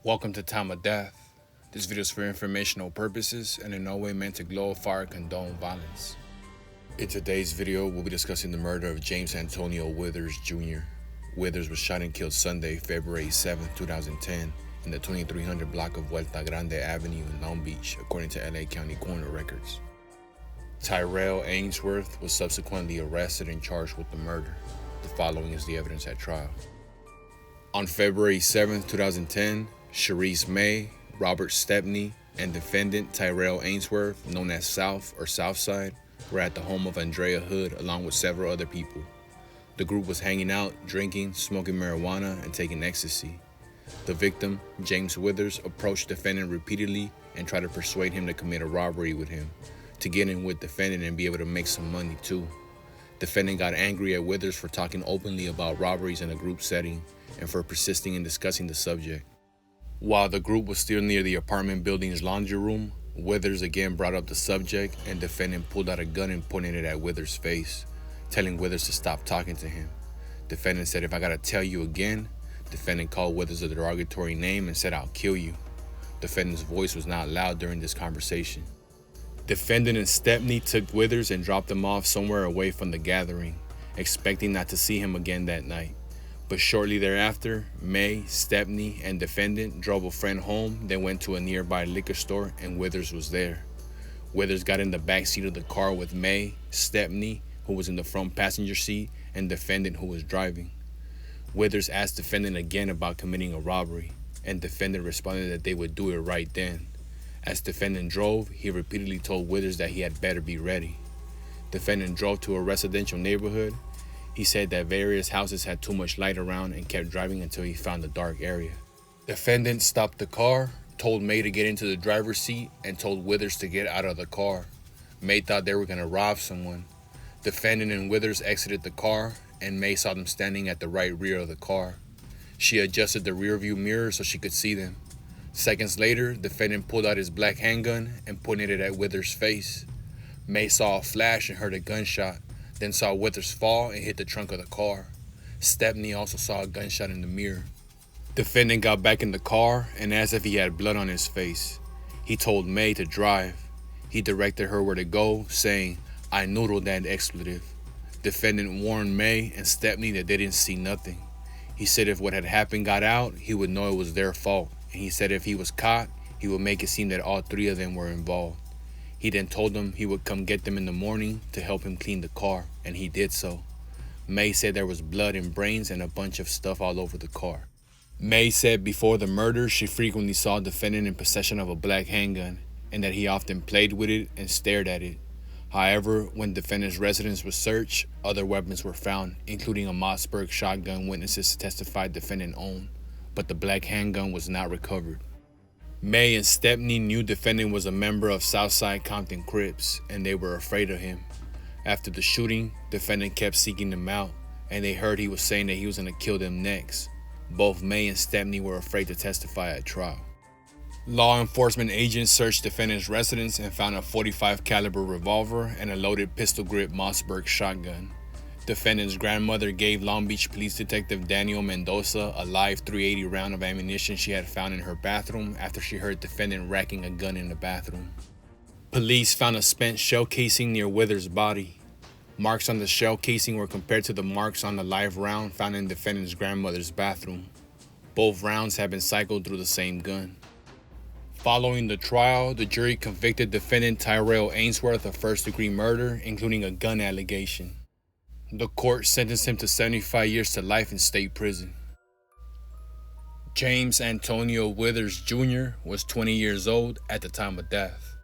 Welcome to Time of Death. This video is for informational purposes and in no way meant to glorify or condone violence. In today's video, we'll be discussing the murder of James Antonio Withers Jr. Withers was shot and killed Sunday, February 7, 2010 in the 2300 block of Vuelta Grande Avenue in Long Beach, according to LA County coroner records. Tyrell Ainsworth was subsequently arrested and charged with the murder. The following is the evidence at trial. On February 7, 2010, Sharice May, Robert Stepney, and defendant Tyrell Ainsworth, known as South or Southside, were at the home of Andrea Hood along with several other people. The group was hanging out, drinking, smoking marijuana, and taking ecstasy. The victim, James Withers, approached defendant repeatedly and tried to persuade him to commit a robbery with him, to get in with defendant and be able to make some money too. Defendant got angry at Withers for talking openly about robberies in a group setting and for persisting in discussing the subject. While the group was still near the apartment building's laundry room, Withers again brought up the subject and defendant pulled out a gun and pointed it at Withers' face, telling Withers to stop talking to him. Defendant said, "If I gotta tell you again," defendant called Withers a derogatory name and said, "I'll kill you." Defendant's voice was not loud during this conversation. Defendant and Stepney took Withers and dropped him off somewhere away from the gathering, expecting not to see him again that night. But shortly thereafter, May, Stepney, and defendant drove a friend home, then went to a nearby liquor store, and Withers was there. Withers got in the back seat of the car with May, Stepney, who was in the front passenger seat, and defendant, who was driving. Withers asked defendant again about committing a robbery, and defendant responded that they would do it right then. As defendant drove, he repeatedly told Withers that he had better be ready. Defendant drove to a residential neighborhood. He said that various houses had too much light around and kept driving until he found a dark area. Defendant stopped the car, told May to get into the driver's seat, and told Withers to get out of the car. May thought they were going to rob someone. Defendant and Withers exited the car, and May saw them standing at the right rear of the car. She adjusted the rearview mirror so she could see them. Seconds later, defendant pulled out his black handgun and pointed it at Withers' face. May saw a flash and heard a gunshot, then saw Withers fall and hit the trunk of the car. Stepney also saw a gunshot in the mirror. Defendant got back in the car and asked if he had blood on his face. He told May to drive. He directed her where to go, saying, "I noodled that expletive." Defendant warned May and Stepney that they didn't see nothing. He said if what had happened got out, he would know it was their fault. And he said if he was caught, he would make it seem that all three of them were involved. He then told them he would come get them in the morning to help him clean the car, and he did so. May said there was blood and brains and a bunch of stuff all over the car. May said before the murder, she frequently saw defendant in possession of a black handgun, and that he often played with it and stared at it. However, when defendant's residence was searched, other weapons were found, including a Mossberg shotgun witnesses testified defendant owned, but the black handgun was not recovered. May and Stepney knew defendant was a member of Southside Compton Crips, and they were afraid of him. After the shooting, defendant kept seeking them out, and they heard he was saying that he was going to kill them next. Both May and Stepney were afraid to testify at trial. Law enforcement agents searched defendant's residence and found a .45 caliber revolver and a loaded pistol grip Mossberg shotgun. Defendant's grandmother gave Long Beach Police Detective Daniel Mendoza a live .380 round of ammunition she had found in her bathroom after she heard defendant racking a gun in the bathroom. Police found a spent shell casing near Withers' body. Marks on the shell casing were compared to the marks on the live round found in defendant's grandmother's bathroom. Both rounds had been cycled through the same gun. Following the trial, the jury convicted defendant Tyrell Ainsworth of first-degree murder, including a gun allegation. The court sentenced him to 75 years to life in state prison. James Antonio Withers Jr. was 20 years old at the time of death.